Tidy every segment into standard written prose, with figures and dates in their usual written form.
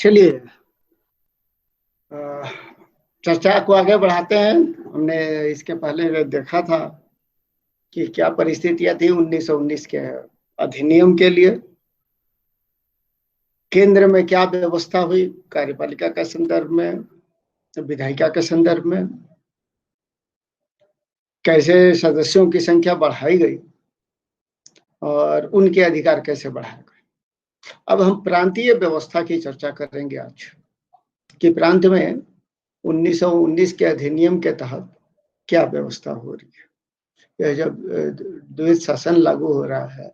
चलिए अ, चर्चा को आगे बढ़ाते हैं। हमने इसके पहले देखा था कि क्या परिस्थितियां थी 1919 के अधिनियम के लिए, केंद्र में क्या व्यवस्था हुई कार्यपालिका के संदर्भ में, विधायिका के संदर्भ में, कैसे सदस्यों की संख्या बढ़ाई गई और उनके अधिकार कैसे बढ़ाए गए। अब हम प्रांतीय व्यवस्था की चर्चा करेंगे आज कि प्रांत में 1919 के अधिनियम के तहत क्या व्यवस्था हो रही है। यह जब द्वैध शासन लागू हो रहा है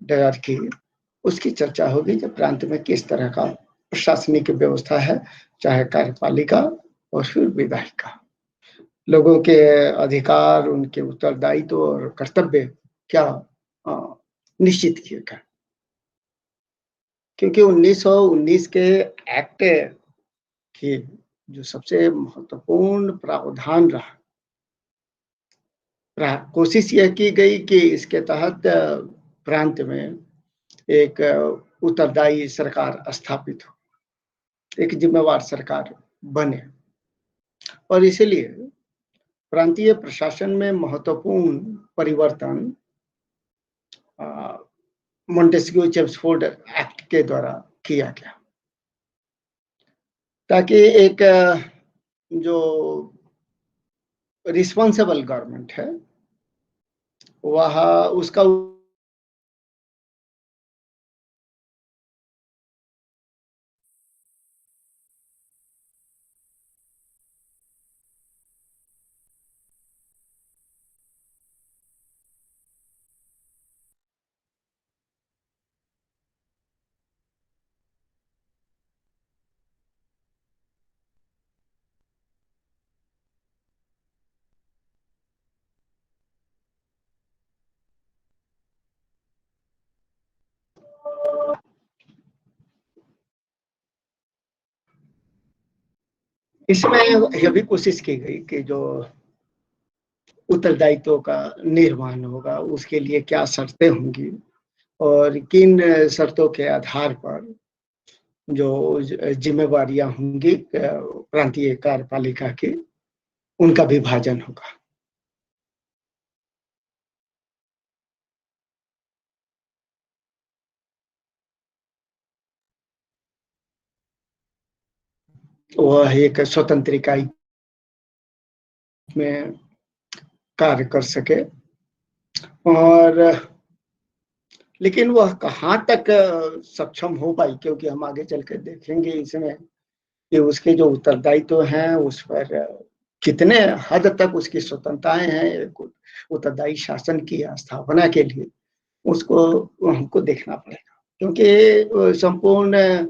डर की, उसकी चर्चा होगी कि प्रांत में किस तरह का प्रशासनिक व्यवस्था है, चाहे कार्यपालिका और फिर विधायिका, लोगों के अधिकार, उनके उत्तरदायित्व और कर्तव्य क्या निश्चित किए गए। क्योंकि 1919 के एक्ट की जो सबसे महत्वपूर्ण प्रावधान रहा, कोशिश यह की गई कि इसके तहत प्रांत में एक उत्तरदायी सरकार स्थापित हो, एक जिम्मेवार सरकार बने, और इसलिए प्रांतीय प्रशासन में महत्वपूर्ण परिवर्तन मॉन्टेस्क्यू चेम्सफोर्ड एक्ट के द्वारा किया गया, ताकि एक जो रिस्पॉन्सिबल गवर्नमेंट है वह उसका इसमें यह भी कोशिश की गई कि जो उत्तरदायित्व का निर्वहन होगा उसके लिए क्या शर्तें होंगी और किन शर्तों के आधार पर जो जिम्मेवारियां होंगी प्रांतीय कार्यपालिका की, उनका विभाजन होगा। वह एक स्वतंत्र इकाई में कार्य कर सके, और लेकिन वह कहाँ तक सक्षम हो पाई, क्योंकि हम आगे चल कर देखेंगे इसमें कि उसके जो उत्तरदायित्व हैं उस पर कितने हद तक उसकी स्वतंत्रताएं हैं उत्तरदायी शासन की स्थापना के लिए, उसको हमको देखना पड़ेगा। क्योंकि संपूर्ण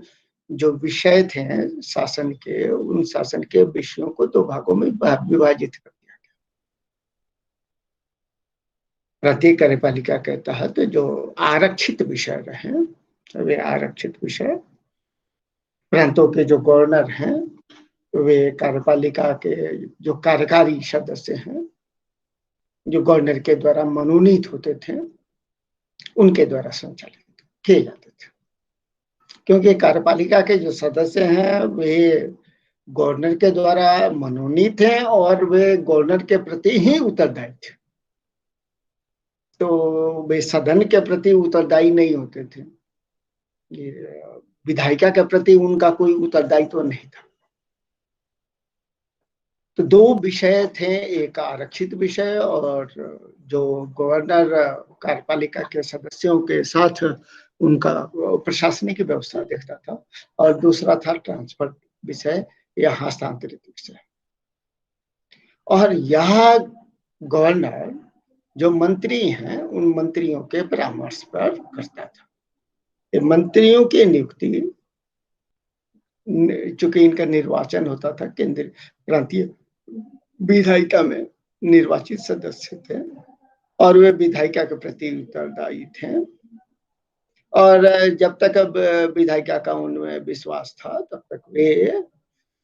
जो विषय थे शासन के, उन शासन के विषयों को दो भागों में विभाजित कर दिया गया। प्रांतीय कार्यपालिका के तहत जो आरक्षित विषय रहे, वे आरक्षित विषय प्रांतों के जो गवर्नर हैं, वे कार्यपालिका के जो कार्यकारी सदस्य हैं, जो गवर्नर के द्वारा मनोनीत होते थे, उनके द्वारा संचालित किए जाते थे। क्योंकि कार्यपालिका के जो सदस्य हैं वे गवर्नर के द्वारा मनोनीत हैं और वे गवर्नर के प्रति ही उत्तरदायी थे, तो वे सदन के प्रति उत्तरदायी नहीं होते थे। विधायिका के प्रति उनका कोई उत्तरदायित्व नहीं था। तो दो विषय थे, एक आरक्षित विषय और जो गवर्नर कार्यपालिका के सदस्यों के साथ उनका प्रशासनिक व्यवस्था देखता था, और दूसरा था ट्रांसफर विषय या हस्तांतरित विषय। और यह गवर्नर जो मंत्री हैं उन मंत्रियों के परामर्श पर करता था। मंत्रियों की नियुक्ति, चूंकि इनका निर्वाचन होता था केंद्रीय प्रांतीय विधायिका में निर्वाचित सदस्य थे और वे विधायिका के प्रति उत्तरदायी थे, और जब तक अब विधायिका का उनमें विश्वास था तब तक वे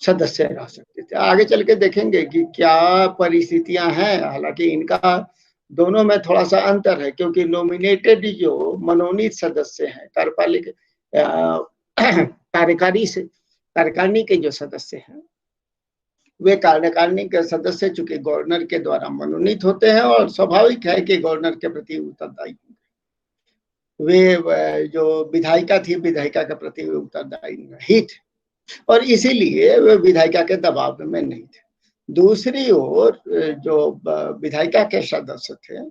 सदस्य रह सकते थे। आगे चल के देखेंगे कि क्या परिस्थितियां हैं। हालांकि इनका दोनों में थोड़ा सा अंतर है, क्योंकि नॉमिनेटेड जो मनोनीत सदस्य हैं कार्यपालिका कार्यकारिणी के जो सदस्य हैं, वे कार्यकारिणी के सदस्य चूंकि गवर्नर के द्वारा मनोनीत होते हैं और स्वाभाविक है कि गवर्नर के प्रति उत्तरदायी, वे जो विधायिका थी, विधायिका के प्रति उत्तरदायी नहीं थे और इसीलिए वे विधायिका के दबाव में नहीं थे। दूसरी ओर जो विधायिका के सदस्य थे,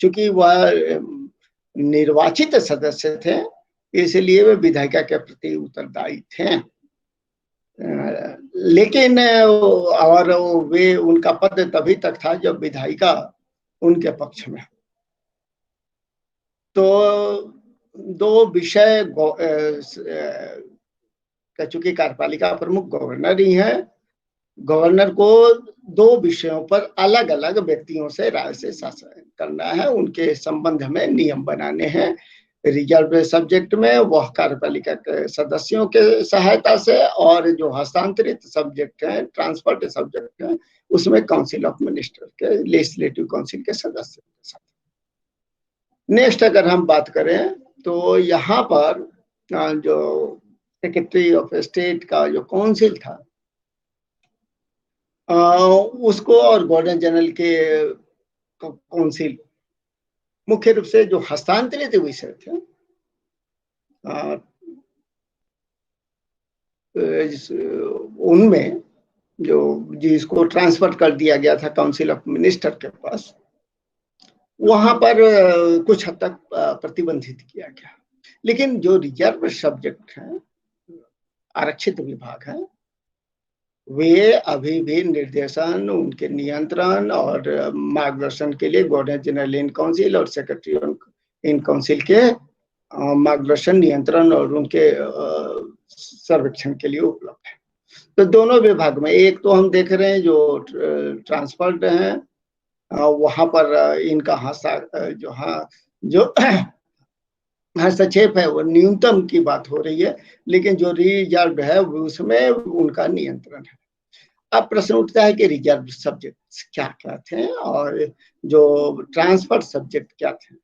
चूंकि वह निर्वाचित सदस्य थे, इसलिए वे विधायिका के प्रति उत्तरदायी थे। लेकिन और वे, उनका पद तभी तक था जब विधायिका उनके पक्ष में। तो दो विषय, चूंकि कार्यपालिका प्रमुख गवर्नर ही है, गवर्नर को दो विषयों पर अलग अलग व्यक्तियों से राय से शासन करना है, उनके संबंध में नियम बनाने हैं। रिजर्व सब्जेक्ट में वह कार्यपालिका के सदस्यों के सहायता से, और जो हस्तांतरित सब्जेक्ट है, ट्रांसफर्ड सब्जेक्ट है, उसमें काउंसिल ऑफ मिनिस्टर के, लेजिस्लेटिव काउंसिल के सदस्य के साथ। नेक्स्ट अगर हम बात करें तो यहाँ पर जो सेक्रेटरी ऑफ स्टेट का जो काउंसिल था, उसको और गवर्नर जनरल के काउंसिल, मुख्य रूप से जो हस्तांतरित विषय थे, उनमें जो जिसको ट्रांसफर कर दिया गया था काउंसिल ऑफ मिनिस्टर के पास, वहां पर कुछ हद तक प्रतिबंधित किया गया। लेकिन जो रिजर्व सब्जेक्ट है, आरक्षित विभाग है, वे अभी भी निर्देशन, उनके नियंत्रण और मार्गदर्शन के लिए गवर्नर जनरल इन काउंसिल और सेक्रेटरी इन काउंसिल के मार्गदर्शन, नियंत्रण और उनके सर्वेक्षण के लिए उपलब्ध है। तो दोनों विभाग में, एक तो हम देख रहे हैं जो ट्रांसफर्ड हैं, वहां पर इनका जो हस्तक्षेप है वो न्यूनतम की बात हो रही है, लेकिन जो रिजर्व है उसमें उनका नियंत्रण है। अब प्रश्न उठता है कि रिजर्व सब्जेक्ट क्या क्या थे और जो ट्रांसफर सब्जेक्ट क्या थे,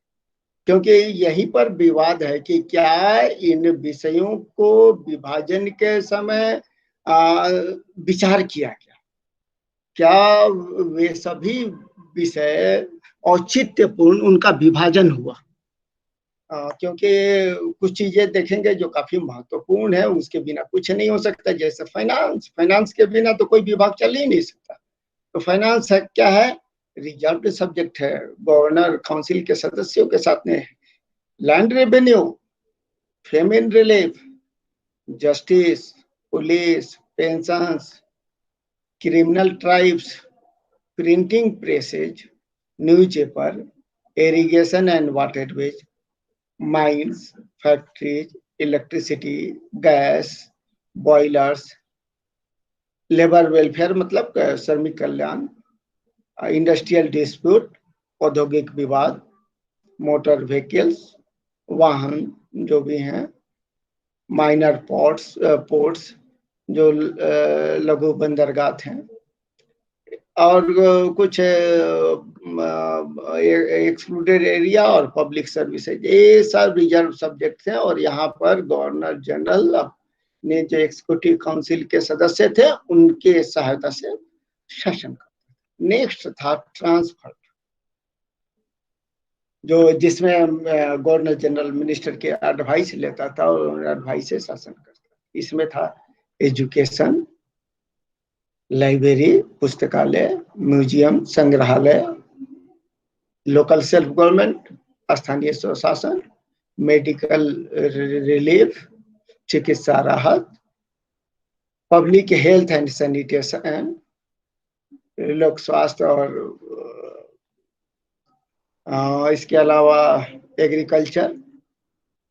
क्योंकि यहीं पर विवाद है कि क्या इन विषयों को विभाजन के समय विचार किया गया, क्या वे सभी विषय औचित्यपूर्ण उनका विभाजन हुआ। क्योंकि कुछ चीजें देखेंगे जो काफी महत्वपूर्ण है, उसके बिना कुछ नहीं हो सकता। जैसे फाइनेंस के बिना तो कोई विभाग चल ही नहीं सकता। तो फाइनेंस है क्या है, रिजर्व सब्जेक्ट है, गवर्नर काउंसिल के सदस्यों के साथ में land revenue, famine relief, justice, police, pensions, criminal tribes, printing presses, newspaper, irrigation and waterways, mines, factories, electricity, gas, boilers, labour welfare मतलब श्रमिक कल्याण, इंडस्ट्रियल डिस्प्यूट, औद्योगिक विवाद, मोटर व्हीकल्स, वाहन जो भी हैं, माइनर पोर्ट्स जो लघु बंदरगाह हैं, और कुछ एक्सक्लूडेड एरिया और पब्लिक सर्विसेज, ये सब रिजर्व सब्जेक्ट हैं। और यहाँ पर गवर्नर जनरल ने जो एग्जीक्यूटिव काउंसिल के सदस्य थे उनके सहायता से शासन करते। नेक्स्ट था ट्रांसफर, जो जिसमें गवर्नर जनरल मिनिस्टर के एडवाइस लेता था और एडवाइस से शासन करता। इसमें था एजुकेशन, लाइब्रेरी, पुस्तकालय, म्यूजियम, संग्रहालय, लोकल सेल्फ गवर्नमेंट, स्थानीय स्वशासन, मेडिकल रिलीफ, चिकित्सा राहत, पब्लिक हेल्थ एंड सैनिटेशन, लोक स्वास्थ्य, और इसके अलावा एग्रीकल्चर,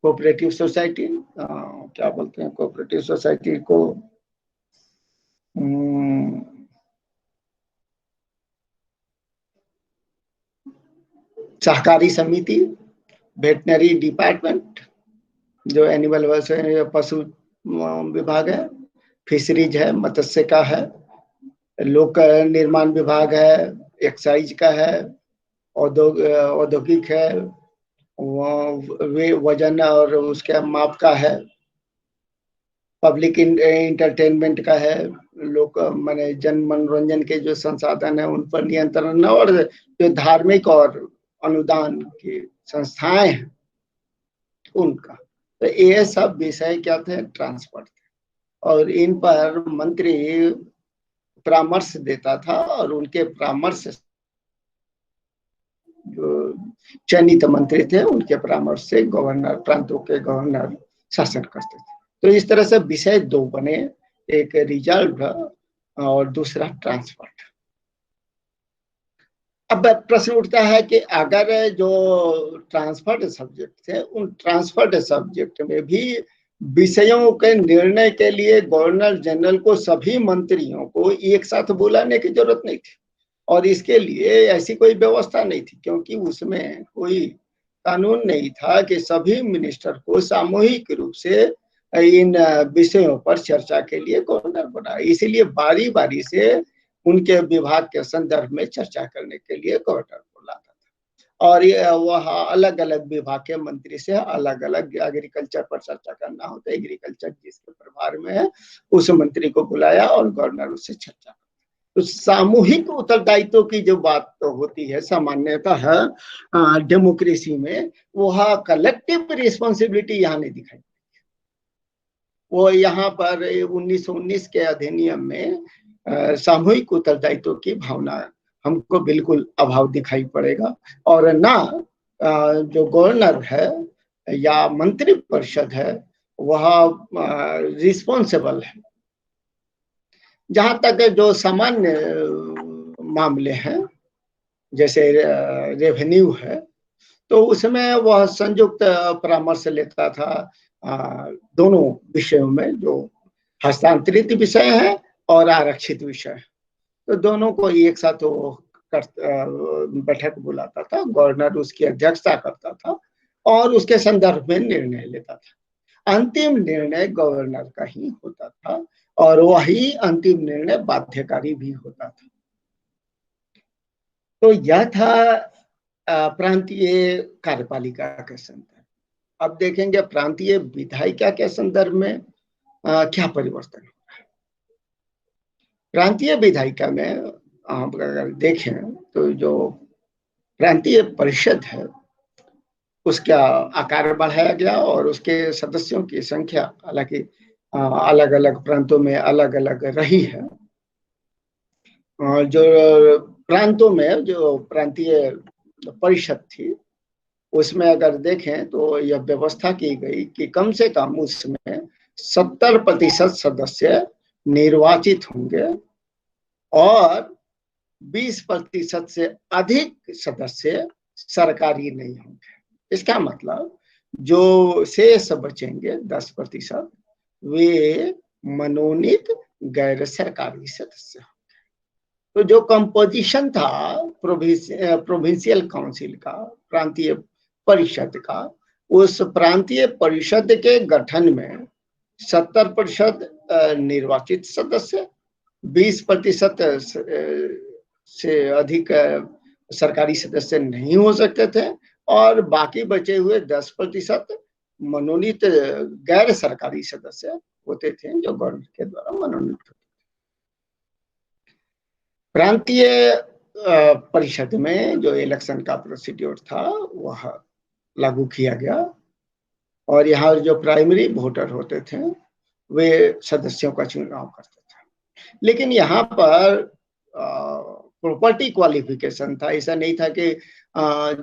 कोऑपरेटिव सोसाइटी, क्या बोलते हैं कोऑपरेटिव सोसाइटी को, सहकारी समिति, वेटनरी डिपार्टमेंट जो एनिमल वेलफेयर पशु विभाग है, फिशरीज है, मत्स्य का है, लोक निर्माण विभाग है, एक्साइज का है, औद्योगिक है, वजन और उसके माप का है, पब्लिक इंटरटेनमेंट का है, लोग माने जन मनोरंजन के जो संसाधन है उन पर नियंत्रण, और जो धार्मिक और अनुदान की संस्थाएं हैं उनका। तो ये सब विषय क्या थे, ट्रांसफर थे, और इन पर मंत्री परामर्श देता था, और उनके परामर्श जो चयनित मंत्री थे उनके परामर्श से गवर्नर, प्रांतों के गवर्नर शासन करते थे। तो इस तरह से विषय दो बने, एक रिजर्व और दूसरा ट्रांसफर। अब प्रश्न उठता है कि अगर जो ट्रांसफर्ड सब्जेक्ट थे उन ट्रांसफर्ड सब्जेक्ट में भी विषयों के निर्णय के लिए गवर्नर जनरल को सभी मंत्रियों को एक साथ बुलाने की जरूरत नहीं थी, और इसके लिए ऐसी कोई व्यवस्था नहीं थी, क्योंकि उसमें कोई कानून नहीं था कि सभी मिनिस्टर को सामूहिक रूप से इन विषयों पर चर्चा के लिए गवर्नर बनाए। इसीलिए बारी बारी से उनके विभाग के संदर्भ में चर्चा करने के लिए गवर्नर को लाता था, और वह अलग अलग विभाग के मंत्री से अलग अलग एग्रीकल्चर पर चर्चा करना हो तो एग्रीकल्चर जिसके प्रभार में है उस मंत्री को बुलाया और गवर्नर उससे चर्चा। तो सामूहिक उत्तरदायित्व की जो बात तो होती है सामान्यतः डेमोक्रेसी में, वह कलेक्टिव रिस्पॉन्सिबिलिटी यहाँ नहीं दिखाई। वो यहाँ पर 1919 के अधिनियम में सामूहिक उत्तरदायित्व की भावना हमको बिल्कुल अभाव दिखाई पड़ेगा, और ना जो गवर्नर है या मंत्री परिषद है वह रिस्पॉन्सिबल है। जहां तक जो सामान्य मामले हैं जैसे रेवेन्यू है, तो उसमें वह संयुक्त परामर्श लेता था दोनों विषयों में, जो हस्तांतरित विषय है और आरक्षित विषय है। तो दोनों को एक साथ वो बैठक बुलाता था, गवर्नर उसकी अध्यक्षता करता था और उसके संदर्भ में निर्णय लेता था। अंतिम निर्णय गवर्नर का ही होता था और वही अंतिम निर्णय बाध्यकारी भी होता था। तो यह था प्रांतीय कार्यपालिका के संदर्भ। अब देखेंगे प्रांतीय विधायिका के संदर्भ में क्या परिवर्तन हुआ है। प्रांतीय विधायिका में आप अगर देखें तो जो प्रांतीय परिषद है उसका आकार बढ़ाया गया और उसके सदस्यों की संख्या हालांकि अलग अलग प्रांतों में अलग अलग रही है। जो प्रांतों में जो प्रांतीय परिषद थी उसमें अगर देखें तो यह व्यवस्था की गई कि कम से कम उसमें 70% सदस्य निर्वाचित होंगे और 20% से अधिक सदस्य सरकारी नहीं होंगे। इसका मतलब जो शेष बचेंगे 10% वे मनोनीत गैर सरकारी सदस्य होंगे। तो जो कंपोजिशन था प्रोविंशियल काउंसिल का, प्रांतीय परिषद का, उस प्रांतीय परिषद के गठन में 70% निर्वाचित सदस्य, 20% से अधिक सरकारी सदस्य नहीं हो सकते थे और बाकी बचे हुए 10% मनोनीत गैर सरकारी सदस्य होते थे जो गवर्नर के द्वारा मनोनीत होते। प्रांतीय परिषद में जो इलेक्शन का प्रोसीड्योर था वह लागू किया गया और यहाँ जो प्राइमरी वोटर होते थे वे सदस्यों का चुनाव करते थे। लेकिन यहाँ पर प्रॉपर्टी क्वालिफिकेशन था, ऐसा नहीं था कि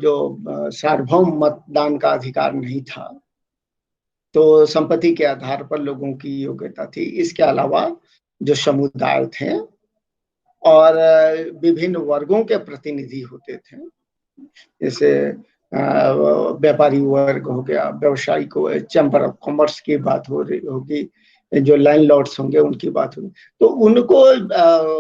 जो सार्वभौम मतदान का अधिकार नहीं था, तो संपत्ति के आधार पर लोगों की योग्यता थी। इसके अलावा जो समुदाय थे और विभिन्न वर्गों के प्रतिनिधि होते थे, जैसे व्यापारी वर्ग हो गया, व्यवसायिक, चैम्बर ऑफ कॉमर्स की बात हो रही होगी, जो लैंडलॉर्ड्स होंगे उनकी बात होगी, तो उनको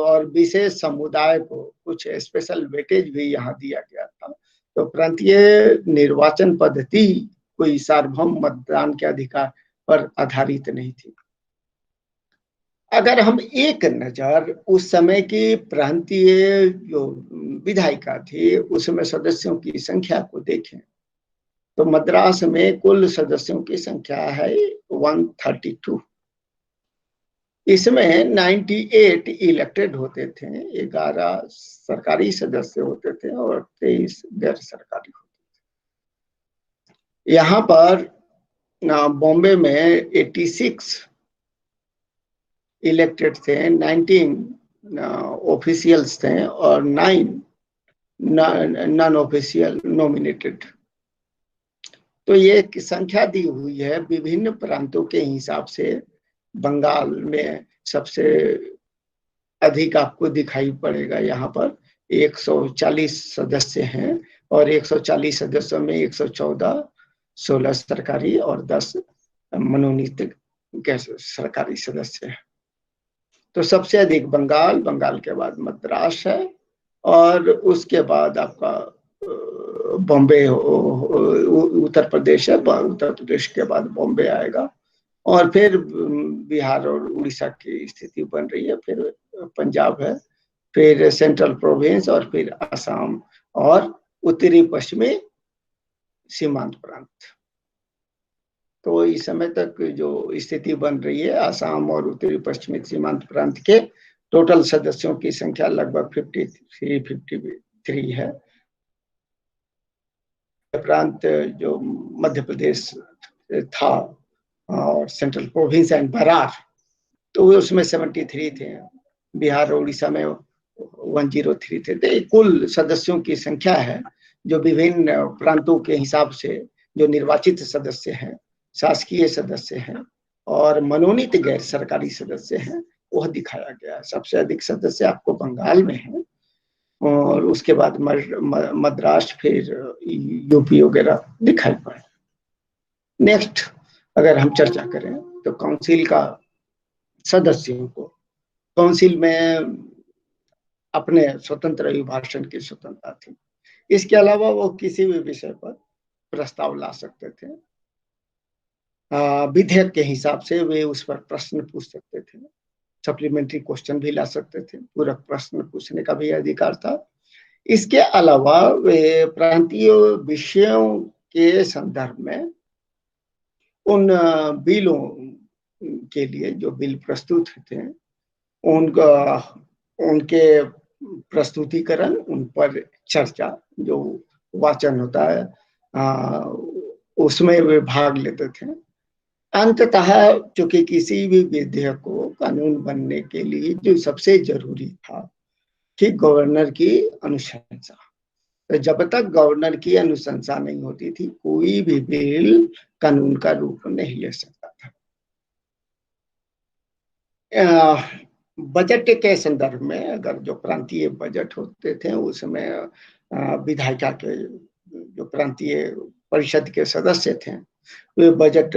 और विशेष समुदाय को कुछ स्पेशल वेटेज भी यहाँ दिया गया था। तो प्रांतीय निर्वाचन पद्धति कोई सार्वभौम मतदान के अधिकार पर आधारित नहीं थी। अगर हम एक नजर उस समय की प्रांतीय जो विधायिका थी उसमें सदस्यों की संख्या को देखें तो मद्रास में कुल सदस्यों की संख्या है 132 इसमें 98 इलेक्टेड होते थे, 11 सरकारी सदस्य होते थे और 23 गैर सरकारी होते थे। यहाँ पर बॉम्बे में 86 इलेक्टेड थे, 19 ऑफिशियल्स थे और 9 नॉन ऑफिशियल नॉमिनेटेड। तो ये संख्या दी हुई है विभिन्न प्रांतों के हिसाब से। बंगाल में सबसे अधिक आपको दिखाई पड़ेगा, यहाँ पर 140 सदस्य हैं और 140 सदस्यों में 114 16 सरकारी और 10 मनोनीत गैर सरकारी सदस्य हैं। तो सबसे अधिक बंगाल, बंगाल के बाद मद्रास है और उसके बाद आपका बॉम्बे, उत्तर प्रदेश है, उत्तर प्रदेश के बाद बॉम्बे आएगा और फिर बिहार और उड़ीसा की स्थिति बन रही है, फिर पंजाब है, फिर सेंट्रल प्रोविंस और फिर असम और उत्तरी पश्चिमी सीमांत प्रांत। तो इस समय तक जो स्थिति बन रही है, असम और उत्तरी पश्चिमी सीमांत प्रांत के टोटल सदस्यों की संख्या लगभग 53 है। प्रांत जो मध्य प्रदेश था और सेंट्रल प्रोविंस एंड बरार, तो उसमें 73 थे। बिहार और उड़ीसा में 103 थे। तो कुल सदस्यों की संख्या है जो विभिन्न प्रांतों के हिसाब से जो निर्वाचित सदस्य हैं, शासकीय सदस्य हैं और मनोनीत गैर सरकारी सदस्य हैं, वह दिखाया गया है। सबसे अधिक सदस्य आपको बंगाल में है और उसके बाद मद्रास, फिर यूपी वगैरह दिखाई पड़े। नेक्स्ट अगर हम चर्चा करें तो काउंसिल का सदस्यों को, काउंसिल में अपने स्वतंत्र अभिभाषण की स्वतंत्रता थी। इसके अलावा वो किसी भी विषय पर प्रस्ताव ला सकते थे। विधेयक के हिसाब से वे उस पर प्रश्न पूछ सकते थे, सप्लीमेंट्री क्वेश्चन भी ला सकते थे, पूरक प्रश्न पूछने का भी अधिकार था। इसके अलावा वे प्रांतीय विषयों के संदर्भ में उन बिलों के लिए जो बिल प्रस्तुत थे उनका, उनके प्रस्तुतिकरण, उन पर चर्चा, जो वाचन होता है उसमें वे भाग लेते थे। अंततः चूंकि किसी भी विधेयक को कानून बनने के लिए जो सबसे जरूरी था कि गवर्नर की अनुशंसा, तो जब तक गवर्नर की अनुशंसा नहीं होती थी कोई भी बिल कानून का रूप नहीं ले सकता था। बजट के संदर्भ में अगर जो प्रांतीय बजट होते थे उसमें विधायिका के जो प्रांतीय परिषद के सदस्य थे वे बजट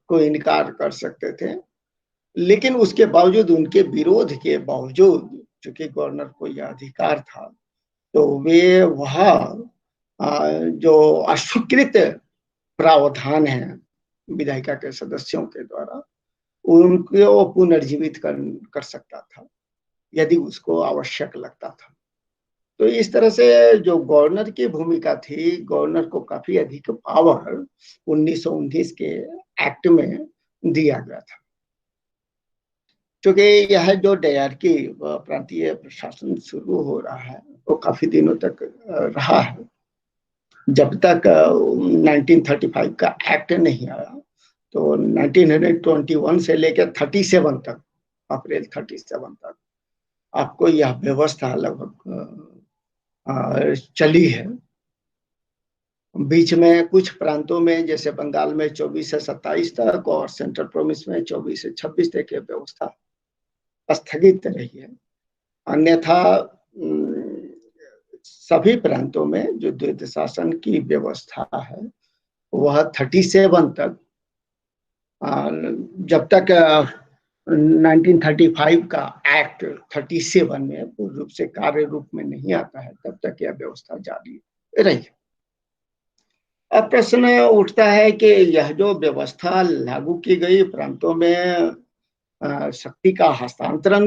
को इनकार कर सकते थे, लेकिन उसके बावजूद, उनके विरोध के बावजूद, चूंकि गवर्नर को यह अधिकार था, तो वे वह जो अस्वीकृत प्रावधान है विधायिका के सदस्यों के द्वारा उनको पुनर्जीवित कर सकता था यदि उसको आवश्यक लगता था। तो इस तरह से जो गवर्नर की भूमिका थी, गवर्नर को काफी अधिक पावर 1919 के एक्ट में दिया गया था। क्योंकि यह जो डायरकी प्रांतीय प्रशासन शुरू हो रहा है वो काफी दिनों तक रहा है, जब तक 1935 का एक्ट नहीं आया। तो 1921 से लेकर 37 तक, अप्रैल 37 तक आपको यह व्यवस्था लगभग चली है। बीच में कुछ प्रांतों में जैसे बंगाल में 24 से 27 तक और सेंट्रल प्रोविंस में 24 से 26 तक यह व्यवस्था स्थगित रही है। अन्यथा सभी प्रांतों में जो द्वैध शासन की व्यवस्था है वह 37 तक, जब तक 1935 का एक्ट 37 में पूर्ण रूप से कार्य रूप में नहीं आता है तब तक यह व्यवस्था जारी रही। अब प्रश्न उठता है कि यह जो व्यवस्था लागू की गई, प्रांतों में शक्ति का हस्तांतरण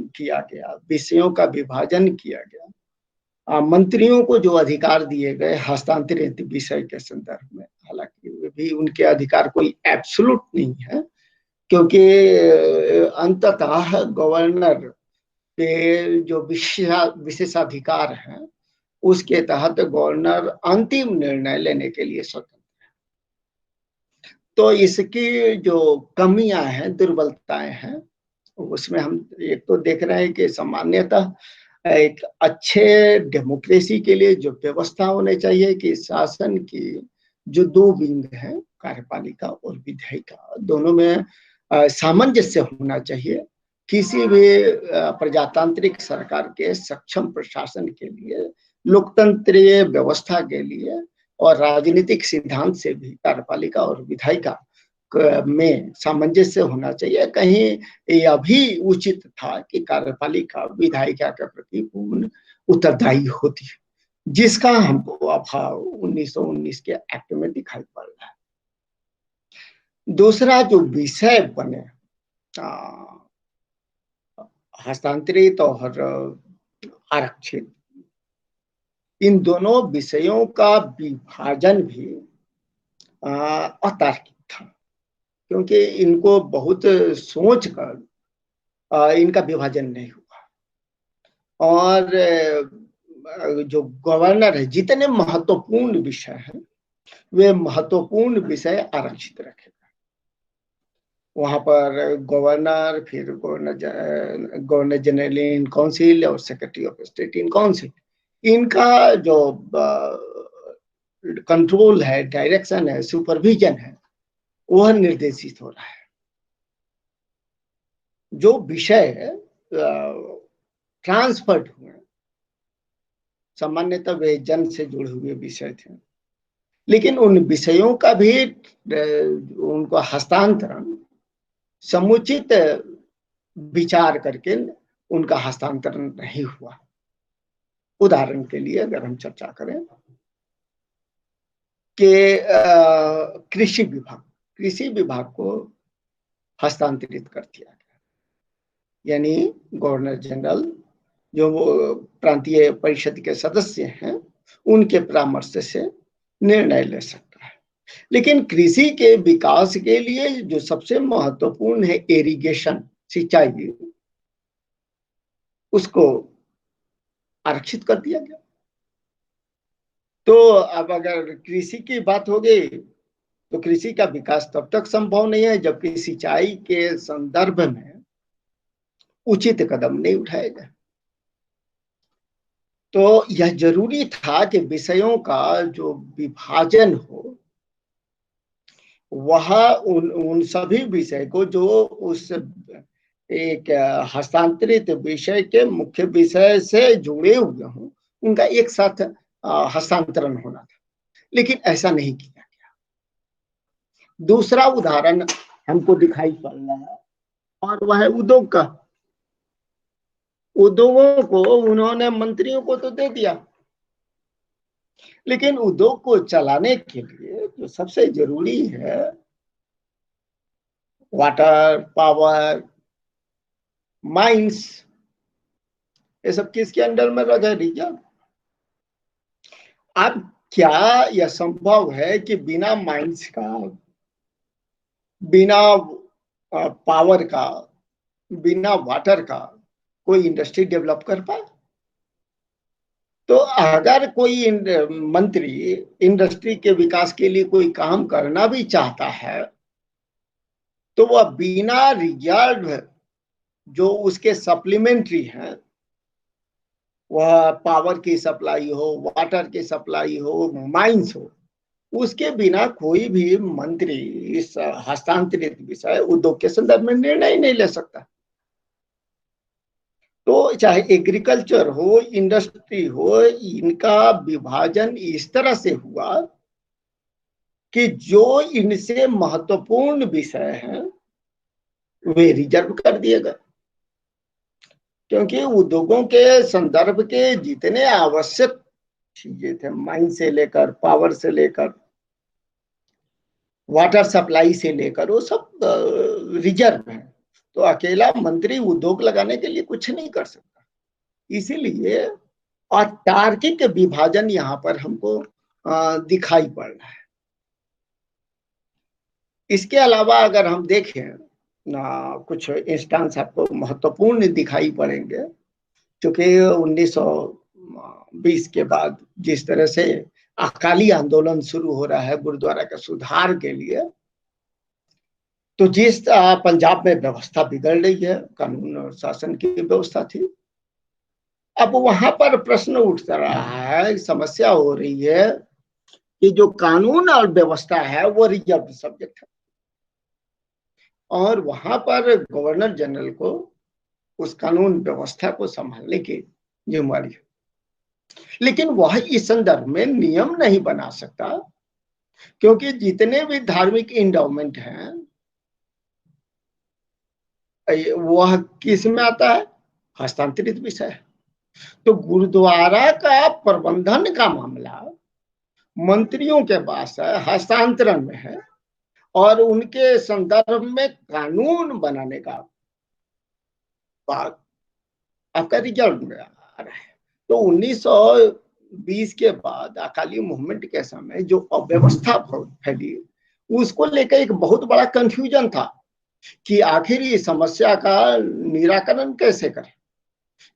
किया गया, विषयों का विभाजन किया गया, मंत्रियों को जो अधिकार दिए गए हस्तांतरित विषय के संदर्भ में, हालांकि भी उनके अधिकार कोई एब्सोल्यूट नहीं है, क्योंकि अंततः गवर्नर के जो विशेषाधिकार हैं उसके तहत गवर्नर अंतिम निर्णय लेने के लिए स्वतंत्र। तो इसकी जो कमियां हैं, दुर्बलताएं हैं, उसमें हम एक तो देख रहे हैं कि सामान्यतः एक अच्छे डेमोक्रेसी के लिए जो व्यवस्था होनी चाहिए कि शासन की जो दो विंग हैं, कार्यपालिका और विधायिका, दोनों में सामंजस्य होना चाहिए। किसी भी प्रजातांत्रिक सरकार के सक्षम प्रशासन के लिए, लोकतंत्रीय व्यवस्था के लिए और राजनीतिक सिद्धांत से भी कार्यपालिका और विधायिका में सामंजस्य होना चाहिए। कहीं यह भी उचित था कि कार्यपालिका विधायिका के प्रति पूर्ण उत्तरदायी होती है, जिसका हमको अभाव 1919 के एक्ट में दिखाई पड़ रहा है। दूसरा जो विषय बने, हस्तांतरित और आरक्षित, इन दोनों विषयों का विभाजन भी अतार्किक था, क्योंकि इनको बहुत सोच कर इनका विभाजन नहीं हुआ। और जो गवर्नर है, जितने महत्वपूर्ण विषय हैं वे महत्वपूर्ण विषय आरक्षित रखेगा। वहां पर गवर्नर, फिर गवर्नर जनरल इन काउंसिल और secretary of state in council, इनका जो कंट्रोल है, डायरेक्शन है, सुपरविजन है, वह निर्देशित हो रहा है। जो विषय ट्रांसफर्ड हुए, सामान्यतः वे जन से जुड़े हुए विषय थे, लेकिन उन विषयों का भी उनको हस्तांतरण समुचित विचार करके उनका हस्तांतरण नहीं हुआ। उदाहरण के लिए अगर हम चर्चा करें कि कृषि विभाग को हस्तांतरित कर दिया गया, यानी गवर्नर जनरल जो प्रांतीय परिषद के सदस्य हैं उनके परामर्श से निर्णय ले सकता है। लेकिन कृषि के विकास के लिए जो सबसे महत्वपूर्ण है इरिगेशन, सिंचाई, उसको आरक्षित कर दिया गया। तो अब अगर कृषि की बात हो गई तो कृषि का विकास तब तक संभव नहीं है जबकि सिंचाई के संदर्भ में उचित कदम नहीं उठाए गए। तो यह जरूरी था कि विषयों का जो विभाजन हो वह उन सभी विषय को जो उस एक हस्तांतरित विषय के मुख्य विषय से जुड़े हुए हों, उनका एक साथ हस्तांतरण होना था, लेकिन ऐसा नहीं किया गया। दूसरा उदाहरण हमको दिखाई पड़ रहा है और वह है उद्योग का। उद्योगों को उन्होंने मंत्रियों को तो दे दिया, लेकिन उद्योग को चलाने के लिए जो सबसे जरूरी है, वाटर, पावर, माइंस, ये सब किसके अंडर में रह रिजर्व। अब क्या यह संभव है कि बिना माइंस का, बिना पावर का, बिना वाटर का कोई इंडस्ट्री डेवलप कर पाए? तो अगर कोई मंत्री इंडस्ट्री के विकास के लिए कोई काम करना भी चाहता है तो वह बिना रिजर्व जो उसके सप्लीमेंट्री हैं, वह पावर की सप्लाई हो, वाटर की सप्लाई हो, माइंस हो, उसके बिना कोई भी मंत्री इस हस्तांतरित विषय उद्योग के संदर्भ में निर्णय नहीं ले सकता। तो चाहे एग्रीकल्चर हो, इंडस्ट्री हो, इनका विभाजन इस तरह से हुआ कि जो इनसे महत्वपूर्ण विषय हैं वे रिजर्व कर दिए गए, क्योंकि उद्योगों के संदर्भ के जितने आवश्यक चीजें थे, माइन से लेकर, पावर से लेकर, वाटर सप्लाई से लेकर, वो सब रिजर्व है। तो अकेला मंत्री उद्योग लगाने के लिए कुछ नहीं कर सकता। इसीलिए अतार्किक विभाजन यहाँ पर हमको दिखाई पड़ रहा है। इसके अलावा अगर हम देखें कुछ इंस्टेंस आपको महत्वपूर्ण दिखाई पड़ेंगे, क्योंकि 1920 के बाद जिस तरह से अकाली आंदोलन शुरू हो रहा है गुरुद्वारा के सुधार के लिए, तो जिस पंजाब में व्यवस्था बिगड़ रही है, कानून और शासन की व्यवस्था थी, अब वहां पर प्रश्न उठ रहा है, समस्या हो रही है कि जो कानून और व्यवस्था है वो रिजर्व सब्जेक्ट है, और वहां पर गवर्नर जनरल को उस कानून व्यवस्था को संभालने की जिम्मेवारी है। लेकिन वह इस संदर्भ में नियम नहीं बना सकता, क्योंकि जितने भी धार्मिक इंडोमेंट हैं वह किस में आता है? हस्तांतरित विषय है। तो गुरुद्वारा का प्रबंधन का मामला मंत्रियों के पास है, हस्तांतरण में है, और उनके संदर्भ में कानून बनाने का बात आपका रिजल्ट में आ रहा है। तो 1920 के बाद अकाली मूवमेंट के समय जो अव्यवस्था फैली, उसको लेकर एक बहुत बड़ा कंफ्यूजन था कि आखिर इस समस्या का निराकरण कैसे करें,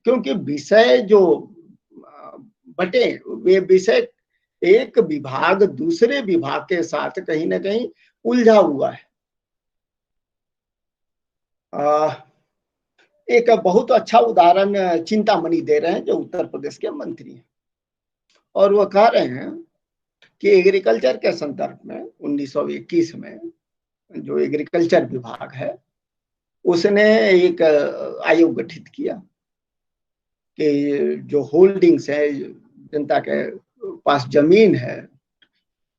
क्योंकि विषय जो बटे वे विषय एक विभाग दूसरे विभाग के साथ कहीं ना कहीं उलझा हुआ है। एक बहुत अच्छा उदाहरण चिंतामणि दे रहे हैं, जो उत्तर प्रदेश के मंत्री हैं, और वो कह रहे हैं कि एग्रीकल्चर के संदर्भ में 1921 में जो एग्रीकल्चर विभाग है उसने एक आयोग गठित किया कि जो होल्डिंग्स है, जनता के पास जमीन है,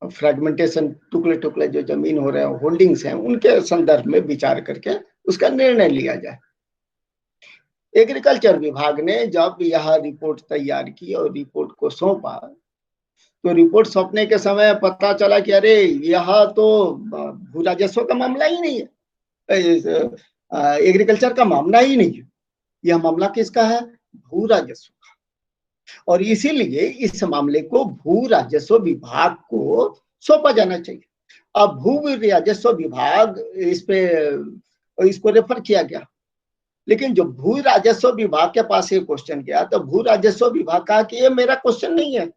फ्रेगमेंटेशन, टुकड़े टुकड़े जो जमीन हो रहे हैं, होल्डिंग्स हैं, उनके संदर्भ में विचार करके उसका निर्णय लिया जाए। एग्रीकल्चर विभाग ने जब यह रिपोर्ट तैयार की और रिपोर्ट को सौंपा, तो रिपोर्ट सौंपने के समय पता चला कि अरे यह तो भू राजस्व का मामला ही नहीं है, एग्रीकल्चर का मामला ही नहीं है, यह मामला किसका है? भू राजस्व का। और इसीलिए इस मामले को भू राजस्व विभाग को सौंपा जाना चाहिए। अब भू राजस्व विभाग इसको रेफर किया गया, लेकिन जो भू राजस्व विभाग के पास ये क्वेश्चन गया, तो भू राजस्व विभाग कहा कि ये मेरा क्वेश्चन नहीं है,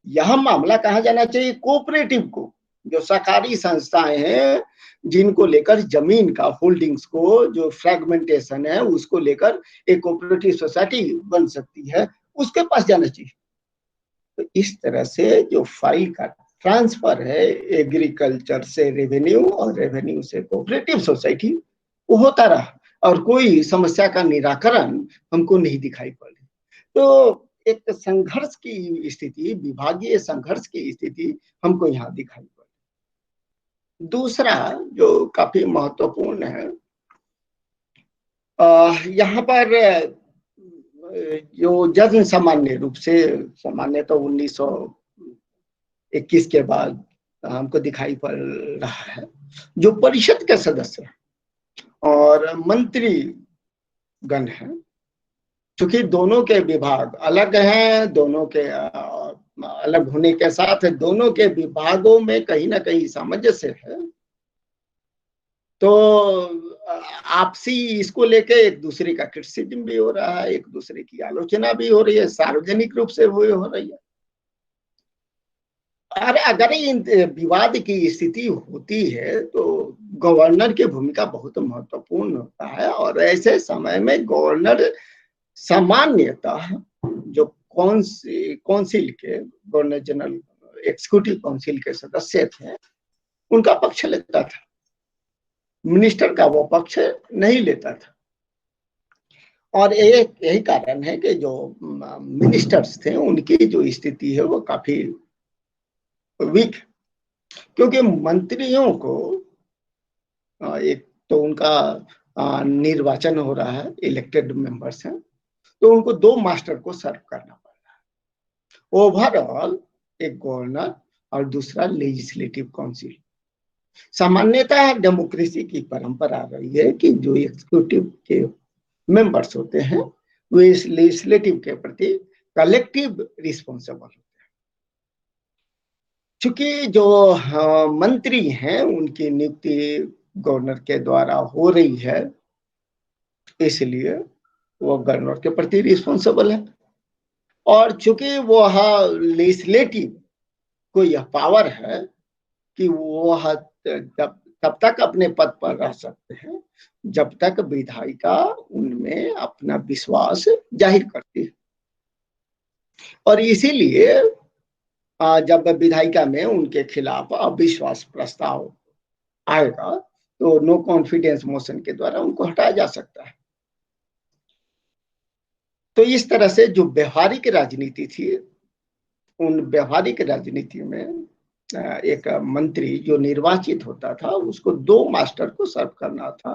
यह मामला कहा जाना चाहिए कोऑपरेटिव को, जो सरकारी संस्थाएं हैं जिनको लेकर जमीन का होल्डिंग्स को जो फ्रेगमेंटेशन है उसको लेकर एक कोऑपरेटिव सोसाइटी बन सकती है, उसके पास जाना चाहिए। तो इस तरह से जो फाइल का ट्रांसफर है एग्रीकल्चर से रेवेन्यू और रेवेन्यू से कोऑपरेटिव सोसाइटी, वो होता रहा और कोई समस्या का निराकरण हमको नहीं दिखाई पड़ी। तो एक संघर्ष की स्थिति, विभागीय संघर्ष की स्थिति हमको यहाँ दिखाई पड़ी। दूसरा जो काफी महत्वपूर्ण है, यहाँ पर जो जन सामान्य रूप से, सामान्य तो 1921 के बाद हमको दिखाई पड़ रहा है, जो परिषद के सदस्य और मंत्री गण हैं, क्योंकि दोनों के विभाग अलग हैं, दोनों के अलग होने के साथ दोनों के विभागों में कहीं ना कहीं सामंजस्य है, तो आपसी इसको लेके एक दूसरे का क्रिटिसिज्म भी हो रहा है, एक दूसरे की आलोचना भी हो रही है, सार्वजनिक रूप से हो रही है। अरे अगर इन विवाद की स्थिति होती है तो गवर्नर की भूमिका बहुत महत्वपूर्ण होता है, और ऐसे समय में गवर्नर सामान्यतः जो काउंसिल के, गवर्नर जनरल एग्जीक्यूटिव काउंसिल के सदस्य थे, उनका पक्ष लेता था, मिनिस्टर का वो पक्ष नहीं लेता था। और एक यही कारण है कि जो मिनिस्टर्स थे उनकी जो स्थिति है वो काफी वीक, क्योंकि मंत्रियों को एक तो उनका निर्वाचन हो रहा है, इलेक्टेड मेंबर्स हैं, तो उनको 2 मास्टर को सर्व करना पड़ रहा है, ओवरऑल एक गवर्नर और दूसरा लेजिस्लेटिव काउंसिल। सामान्यतः डेमोक्रेसी की परंपरा रही है कि जो एग्जीक्यूटिव के मेंबर्स होते हैं वे इस लेजिस्लेटिव के प्रति कलेक्टिव रिस्पॉन्सिबल होते हैं। चूंकि जो मंत्री हैं उनकी नियुक्ति गवर्नर के द्वारा हो रही है, इसलिए वो गवर्नर के प्रति रिस्पॉन्सिबल है। और चूंकि वह लेजिस्लेटिव को यह पावर है कि वह तब तक अपने पद पर रह सकते हैं जब तक विधायिका उनमें अपना विश्वास जाहिर करती है। और इसीलिए जब विधायिका में उनके खिलाफ अविश्वास प्रस्ताव आएगा तो नो कॉन्फिडेंस मोशन के द्वारा उनको हटाया जा सकता है। तो इस तरह से जो व्यवहारिक राजनीति थी, उन व्यवहारिक राजनीति में एक मंत्री जो निर्वाचित होता था उसको 2 मास्टर को सर्व करना था,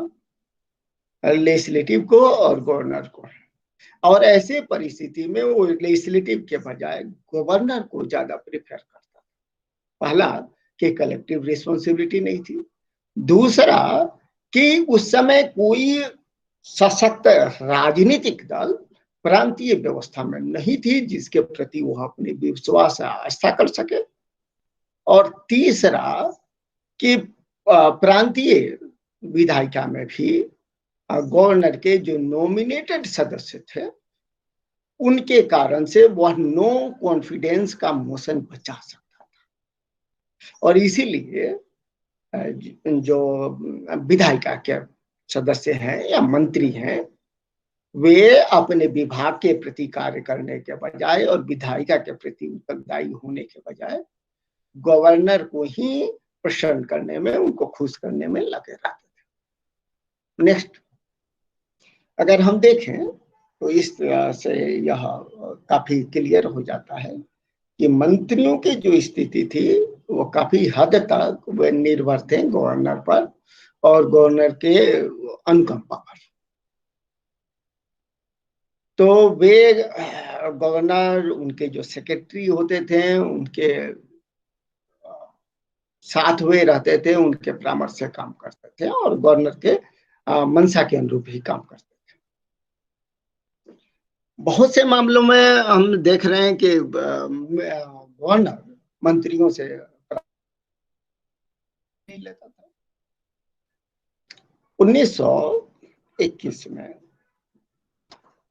लेजिस्लेटिव को और गवर्नर को। और ऐसे परिस्थिति में वो लेजिस्लेटिव के बजाय गवर्नर को ज्यादा प्रेफर करता। पहला कि कलेक्टिव रिस्पॉन्सिबिलिटी नहीं थी, दूसरा कि उस समय कोई सशक्त राजनीतिक दल प्रांतीय व्यवस्था में नहीं थी जिसके प्रति वह अपने विश्वास आस्था कर सके, और तीसरा कि प्रांतीय विधायिका में भी गवर्नर के जो नॉमिनेटेड सदस्य थे उनके कारण से वह नो कॉन्फिडेंस का मोशन बचा सकता था। और इसीलिए जो विधायिका के सदस्य हैं या मंत्री हैं वे अपने विभाग के प्रति कार्य करने के बजाय और विधायिका के प्रति उत्तरदायी होने के बजाय गवर्नर को ही प्रसन्न करने में, उनको खुश करने में लगे रहते थे। नेक्स्ट, अगर हम देखें तो इस तरह से यह काफी क्लियर हो जाता है कि मंत्रियों की जो स्थिति थी वो काफी हद तक वे निर्भर थे गवर्नर पर और गवर्नर के अनुकंपा पर। तो वे गवर्नर, उनके जो सेक्रेटरी होते थे उनके साथ हुए रहते थे, उनके परामर्श से काम करते थे और गवर्नर के मंशा के अनुरूप ही काम करते थे। बहुत से मामलों में हम देख रहे हैं कि गवर्नर मंत्रियों से नहीं लेता था। 1921 में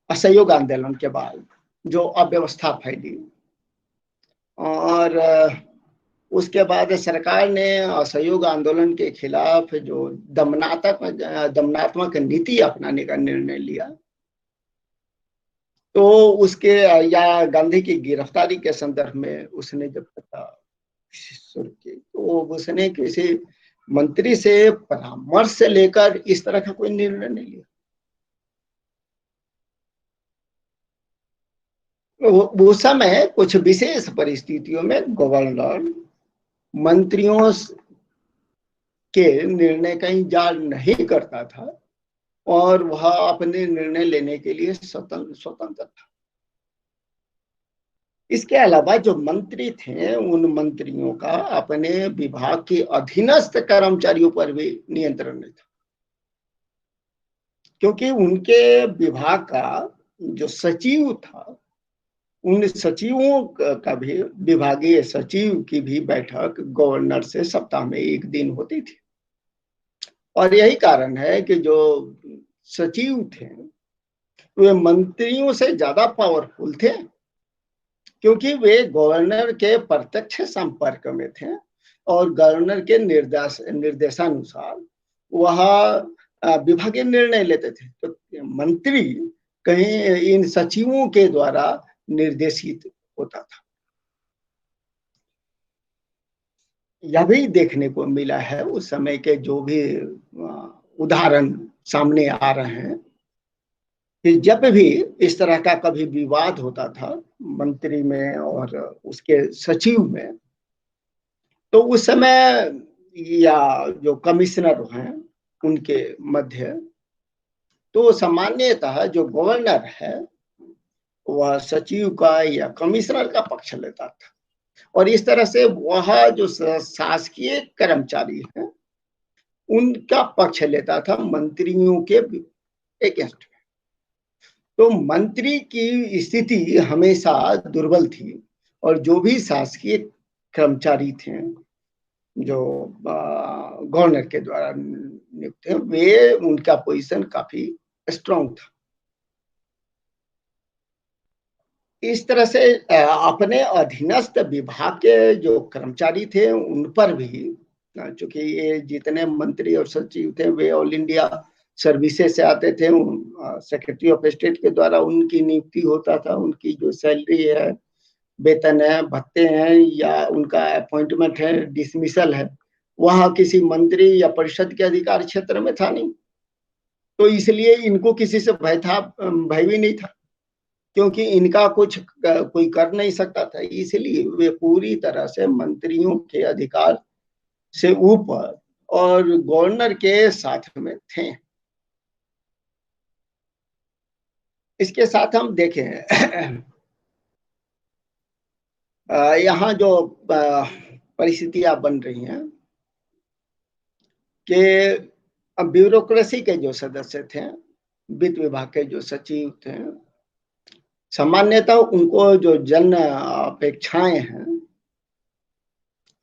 असहयोग आंदोलन के बाद जो अव्यवस्था फैली और उसके बाद सरकार ने असहयोग आंदोलन के खिलाफ जो दमनात्मक नीति अपनाने का निर्णय लिया, तो उसके या गांधी की गिरफ्तारी के संदर्भ में उसने जब शुरू की तो उसने किसी मंत्री से परामर्श लेकर इस तरह का कोई निर्णय नहीं लिया। वो समय कुछ विशेष परिस्थितियों में गवर्नर मंत्रियों के निर्णय का इंतजार नहीं करता था और वह अपने निर्णय लेने के लिए स्वतंत्र था। इसके अलावा जो मंत्री थे उन मंत्रियों का अपने विभाग के अधीनस्थ कर्मचारियों पर भी नियंत्रण नहीं था, क्योंकि उनके विभाग का जो सचिव था उन सचिवों का भी, विभागीय सचिव की भी बैठक गवर्नर से सप्ताह में 1 दिन होती थी। और यही कारण है कि जो सचिव थे वे मंत्रियों से ज्यादा पावरफुल थे, क्योंकि वे गवर्नर के प्रत्यक्ष संपर्क में थे और गवर्नर के निर्देशानुसार वह विभागीय निर्णय लेते थे। तो मंत्री कहीं इन सचिवों के द्वारा निर्देशित होता था। यह भी देखने को मिला है उस समय के जो भी उदाहरण सामने आ रहे हैं कि जब भी इस तरह का कभी विवाद होता था मंत्री में और उसके सचिव में, तो उस समय या जो कमिश्नर हैं उनके मध्य, तो सामान्यतः जो गवर्नर है वह सचिव का या कमिश्नर का पक्ष लेता था और इस तरह से वह जो शासकीय कर्मचारी हैं उनका पक्ष लेता था मंत्रियों के अगेंस्ट में। तो मंत्री की स्थिति हमेशा दुर्बल थी और जो भी शासकीय कर्मचारी थे जो गवर्नर के द्वारा नियुक्त थे, वे उनका पोजीशन काफी स्ट्रांग था। इस तरह से अपने अधीनस्थ विभाग के जो कर्मचारी थे उन पर भी, चूंकि ये जितने मंत्री और सचिव थे वे ऑल इंडिया सर्विसेज से आते थे, सेक्रेटरी ऑफ स्टेट के द्वारा उनकी नियुक्ति होता था। उनकी जो सैलरी है, वेतन है, भत्ते हैं या उनका अपॉइंटमेंट है, डिसमिसल है, वहां किसी मंत्री या परिषद के अधिकार क्षेत्र में था नहीं। तो इसलिए इनको किसी से भय भी नहीं था, क्योंकि इनका कुछ कोई कर नहीं सकता था। इसलिए वे पूरी तरह से मंत्रियों के अधिकार से ऊपर और गवर्नर के साथ में थे। इसके साथ हम देखें यहाँ जो परिस्थितियां बन रही हैं कि अब ब्यूरोक्रेसी के जो सदस्य थे, वित्त विभाग के जो सचिव थे, सामान्यतः उनको जो जन अपेक्षाएं हैं,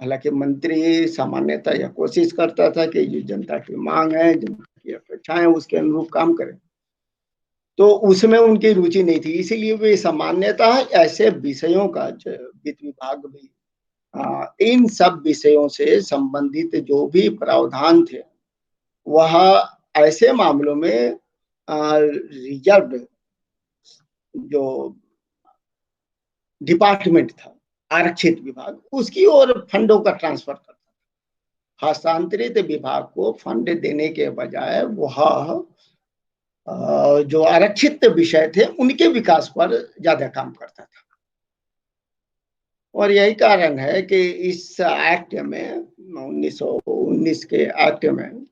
हालांकि मंत्री सामान्यतः यह कोशिश करता था कि जो जनता की मांग है, जनता की अपेक्षाएं, उसके अनुरूप काम करें, तो उसमें उनकी रुचि नहीं थी। इसीलिए वे सामान्यतः ऐसे विषयों का, वित्त विभाग भी इन सब विषयों से संबंधित जो भी प्रावधान थे, वह ऐसे मामलों में रिजर्व जो डिपार्टमेंट था, आरक्षित विभाग, उसकी ओर फंडों का ट्रांसफर करता था। हस्तांतरित विभाग को फंड देने के बजाय वह जो आरक्षित विषय थे उनके विकास पर ज्यादा काम करता था। और यही कारण है कि इस एक्ट में, 1919 के एक्ट में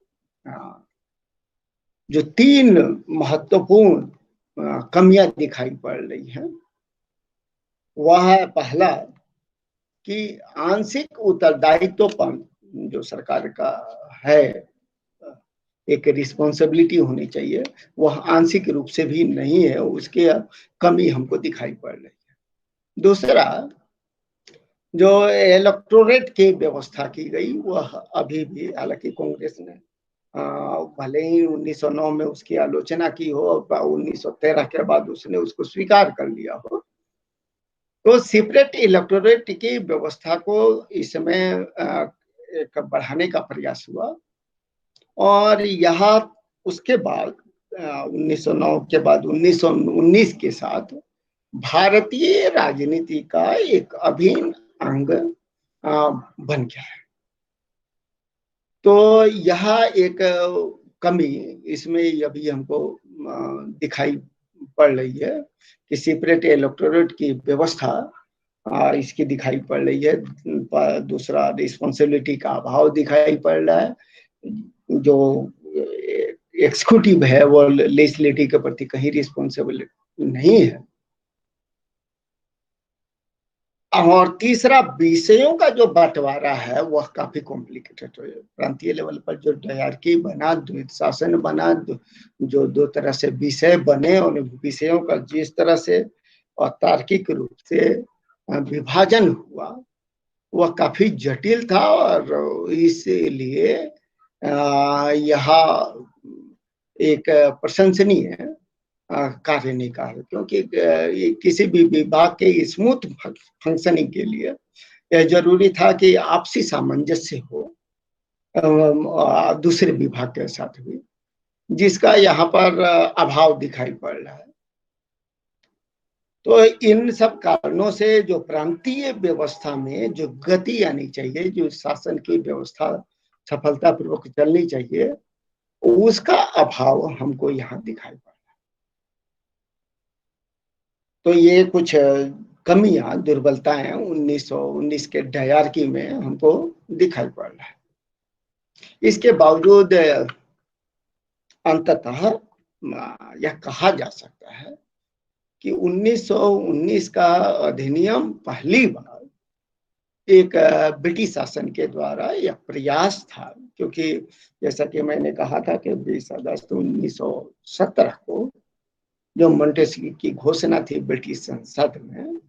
जो 3 महत्वपूर्ण कमियां दिखाई पड़ रही हैं, वह है पहला कि आंशिक उत्तरदायित्व पर जो सरकार का है, एक रिस्पॉन्सिबिलिटी होनी चाहिए, वह आंशिक रूप से भी नहीं है, उसकी कमी हमको दिखाई पड़ रही है। दूसरा, जो इलेक्टोरेट की व्यवस्था की गई, वह अभी भी, हालांकि कांग्रेस ने भले ही 1909 में उसकी आलोचना की हो, 1913 के बाद उसने उसको स्वीकार कर लिया हो, तो सेपरेट इलेक्टोरेट की व्यवस्था को इसमें एक बढ़ाने का प्रयास हुआ। और यहाँ उसके बाद 1909 के बाद 1919 के साथ भारतीय राजनीति का एक अभिन्न अंग बन गया है। तो यह एक कमी इसमें अभी हमको दिखाई पड़ रही है कि सेपरेट इलेक्टोरेट की व्यवस्था इसकी दिखाई पड़ रही है। दूसरा, रिस्पॉन्सिबिलिटी का अभाव दिखाई पड़ रहा है। जो एग्जीक्यूटिव है वो लेजिस्लेटिव के प्रति कहीं रिस्पॉन्सिबल नहीं है। और तीसरा, विषयों का जो बंटवारा है वह काफी कॉम्प्लिकेटेड है। प्रांतीय लेवल पर जो डायरकी बना, द्वैत शासन बना, जो 2 तरह से विषय बने, और विषयों का जिस तरह से और तार्किक रूप से विभाजन हुआ, वह काफी जटिल था। और इसलिए यह एक प्रशंसनीय कार्य नहीं कहा, क्योंकि किसी भी विभाग के स्मूथ फंक्शनिंग के लिए यह जरूरी था कि आपसी सामंजस्य हो दूसरे विभाग के साथ भी, जिसका यहाँ पर अभाव दिखाई पड़ रहा है। तो इन सब कारणों से जो प्रांतीय व्यवस्था में जो गति आनी चाहिए, जो शासन की व्यवस्था सफलतापूर्वक चलनी चाहिए, उसका अभाव हमको यहाँ दिखाई पड़ा। तो ये कुछ कमियां, दुर्बलताएं 1919 के डायरकी में हमको दिखाई पड़ रहा है। इसके बावजूद अंततः यह कहा जा सकता है कि 1919 का अधिनियम पहली बार एक ब्रिटिश शासन के द्वारा यह प्रयास था, क्योंकि जैसा कि मैंने कहा था कि 20 अगस्त 1917 को जो मॉन्टेस्क्यू की घोषणा थी ब्रिटिश संसद में,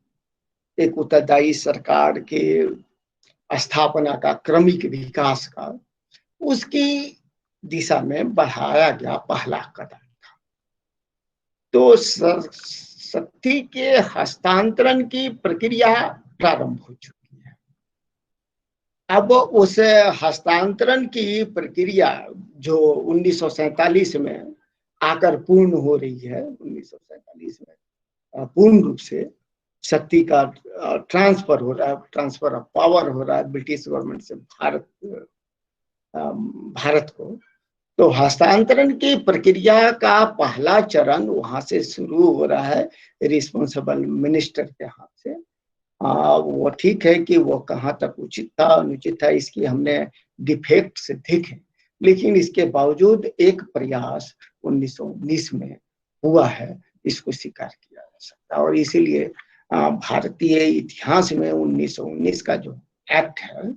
एक उत्तरदायी सरकार के स्थापना का, क्रमिक विकास का, उसकी दिशा में बढ़ाया गया पहला कदम था। तो शक्ति के हस्तांतरण की प्रक्रिया प्रारंभ हो चुकी है। अब उस हस्तांतरण की प्रक्रिया जो 1947 में आकर पूर्ण हो रही है, 1947 में पूर्ण रूप से शक्ति का ट्रांसफर हो रहा है, ट्रांसफर ऑफ पावर हो रहा है ब्रिटिश गवर्नमेंट से भारत को। तो हस्तांतरण की प्रक्रिया का पहला चरण वहां से शुरू हो रहा है रिस्पॉन्सिबल मिनिस्टर के हाथ से। वो ठीक है कि वो कहाँ तक उचित था अनुचित था इसकी हमने डिफेक्ट्स देखे, लेकिन इसके बावजूद एक प्रयास 1919 में हुआ है, इसको स्वीकार किया जा सकता है। और इसीलिए भारतीय इतिहास में 1919 का जो एक्ट है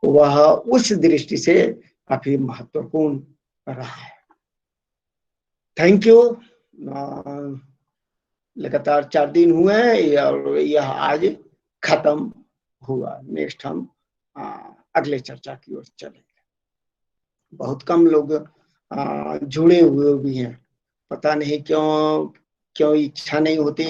वह उस दृष्टि से काफी महत्वपूर्ण रहा है। Thank you. लगातार 4 दिन हुए हैं और यह आज खत्म हुआ। नेक्स्ट हम अगले चर्चा की ओर चलेंगे। बहुत कम लोग जुड़े हुए भी हैं, पता नहीं क्यों इच्छा नहीं होती